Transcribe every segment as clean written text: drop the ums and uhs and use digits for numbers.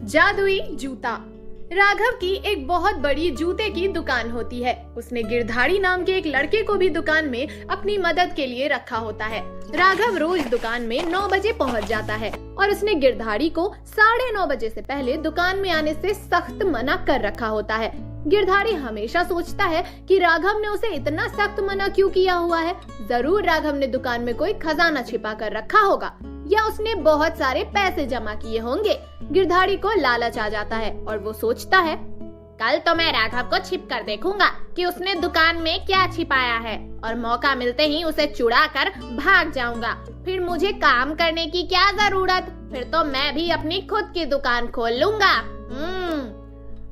जादुई जूता। राघव की एक बहुत बड़ी जूते की दुकान होती है। उसने गिरधारी नाम के एक लड़के को भी दुकान में अपनी मदद के लिए रखा होता है। राघव रोज दुकान में 9 बजे पहुंच जाता है और उसने गिरधारी को 9:30 बजे से पहले दुकान में आने से सख्त मना कर रखा होता है। गिरधारी हमेशा सोचता है कि राघव ने उसे इतना सख्त मना क्यों किया हुआ है। जरूर राघव ने दुकान में कोई खजाना छिपा कर रखा होगा या उसने बहुत सारे पैसे जमा किए होंगे। गिरधारी को लालच आ जाता है और वो सोचता है, कल तो मैं राघव को छिप कर देखूंगा कि उसने दुकान में क्या छिपाया है और मौका मिलते ही उसे चुरा कर भाग जाऊंगा। फिर मुझे काम करने की क्या जरूरत, फिर तो मैं भी अपनी खुद की दुकान खोल लूंगा।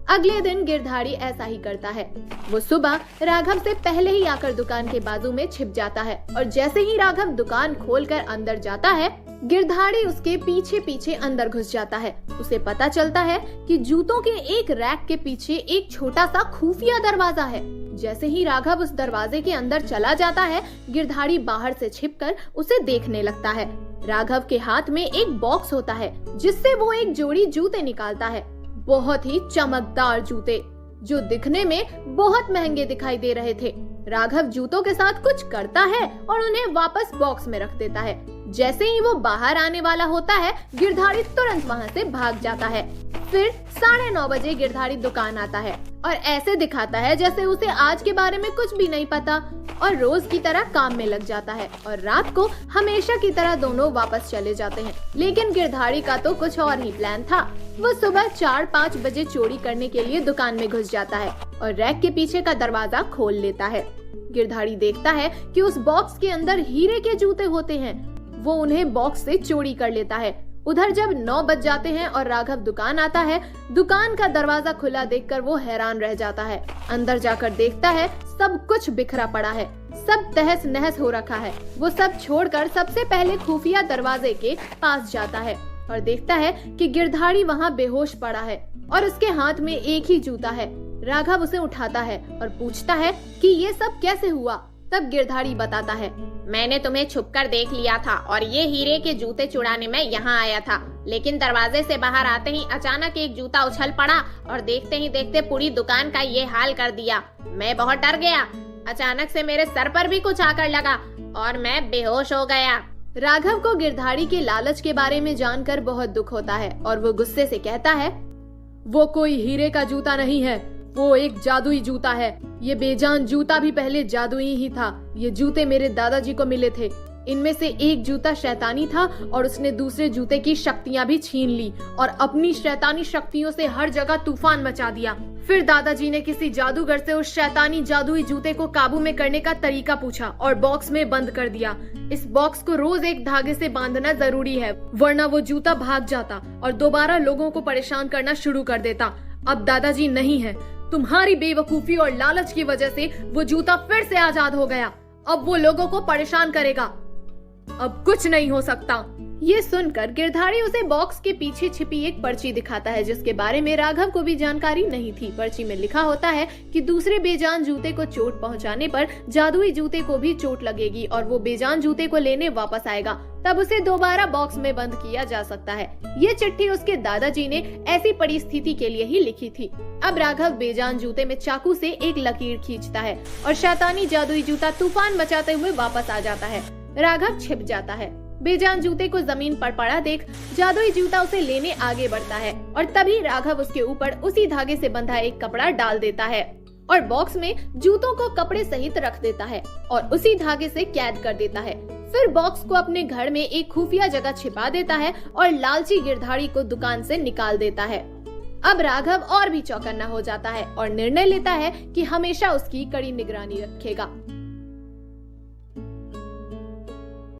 अगले दिन गिरधारी ऐसा ही करता है। वो सुबह राघव से पहले ही आकर दुकान के बाजू में छिप जाता है और जैसे ही राघव दुकान खोलकर अंदर जाता है, गिरधारी उसके पीछे पीछे अंदर घुस जाता है। उसे पता चलता है कि जूतों के एक रैक के पीछे एक छोटा सा खुफिया दरवाजा है। जैसे ही राघव उस दरवाजे के अंदर चला जाता है, गिरधारी बाहर से छिपकर उसे देखने लगता है। राघव के हाथ में एक बॉक्स होता है जिससे वो एक जोड़ी जूते निकालता है। बहुत ही चमकदार जूते जो दिखने में बहुत महंगे दिखाई दे रहे थे। राघव जूतों के साथ कुछ करता है और उन्हें वापस बॉक्स में रख देता है। जैसे ही वो बाहर आने वाला होता है, गिरधारी तुरंत वहाँ से भाग जाता है। फिर 9:30 बजे गिरधारी दुकान आता है और ऐसे दिखाता है जैसे उसे आज के बारे में कुछ भी नहीं पता और रोज की तरह काम में लग जाता है और रात को हमेशा की तरह दोनों वापस चले जाते हैं। लेकिन गिरधारी का तो कुछ और ही प्लान था। वो सुबह 4-5 बजे चोरी करने के लिए दुकान में घुस जाता है और रैक के पीछे का दरवाजा खोल लेता है। गिरधारी देखता है कि उस बॉक्स के अंदर हीरे के जूते होते हैं। वो उन्हें बॉक्स से चोरी कर लेता है। उधर जब 9 बज जाते हैं और राघव दुकान आता है, दुकान का दरवाजा खुला देखकर वो हैरान रह जाता है। अंदर जाकर देखता है सब कुछ बिखरा पड़ा है, सब तहस नहस हो रखा है। वो सब छोड़कर सबसे पहले खुफिया दरवाजे के पास जाता है और देखता है कि गिरधारी वहाँ बेहोश पड़ा है और उसके हाथ में एक ही जूता है। राघव उसे उठाता है और पूछता है कि ये सब कैसे हुआ। तब गिरधारी बताता है, मैंने तुम्हें छुपकर देख लिया था और ये हीरे के जूते चुराने मैं यहाँ आया था, लेकिन दरवाजे से बाहर आते ही अचानक एक जूता उछल पड़ा और देखते ही देखते पूरी दुकान का ये हाल कर दिया। मैं बहुत डर गया। अचानक से मेरे सर पर भी कुछ आकर लगा और मैं बेहोश हो गया। राघव को गिरधारी के लालच के बारे में जानकर बहुत दुख होता है और वो गुस्से से कहता है, वो कोई हीरे का जूता नहीं है, वो एक जादुई जूता है। ये बेजान जूता भी पहले जादुई ही था। ये जूते मेरे दादाजी को मिले थे। इनमें से एक जूता शैतानी था और उसने दूसरे जूते की शक्तियां भी छीन ली और अपनी शैतानी शक्तियों से हर जगह तूफान मचा दिया। फिर दादाजी ने किसी जादूगर से उस शैतानी जादुई जूते को काबू में करने का तरीका पूछा और बॉक्स में बंद कर दिया। इस बॉक्स को रोज एक धागे से बांधना जरूरी है, वरना वो जूता भाग जाता और दोबारा लोगों को परेशान करना शुरू कर देता। अब दादाजी नहीं है। तुम्हारी बेवकूफी और लालच की वजह से वो जूता फिर से आजाद हो गया। अब वो लोगों को परेशान करेगा। अब कुछ नहीं हो सकता। ये सुनकर गिरधारी उसे बॉक्स के पीछे छिपी एक पर्ची दिखाता है जिसके बारे में राघव को भी जानकारी नहीं थी। पर्ची में लिखा होता है कि दूसरे बेजान जूते को चोट पहुंचाने पर जादुई जूते को भी चोट लगेगी और वो बेजान जूते को लेने वापस आएगा, तब उसे दोबारा बॉक्स में बंद किया जा सकता है। ये चिट्ठी उसके दादाजी ने ऐसी परिस्थिति के लिए ही लिखी थी। अब राघव बेजान जूते में चाकू से एक लकीर खींचता है और शैतानी जादुई जूता तूफान मचाते हुए वापस आ जाता है। राघव छिप जाता है। बेजान जूते को जमीन पर पड़ा देख जादुई जूता उसे लेने आगे बढ़ता है और तभी राघव उसके ऊपर उसी धागे से बंधा एक कपड़ा डाल देता है और बॉक्स में जूतों को कपड़े सहित रख देता है और उसी धागे से कैद कर देता है। फिर बॉक्स को अपने घर में एक खुफिया जगह छिपा देता है और लालची गिरधारी को दुकान से निकाल देता है। अब राघव और भी चौकन्ना हो जाता है और निर्णय लेता है कि हमेशा उसकी कड़ी निगरानी रखेगा।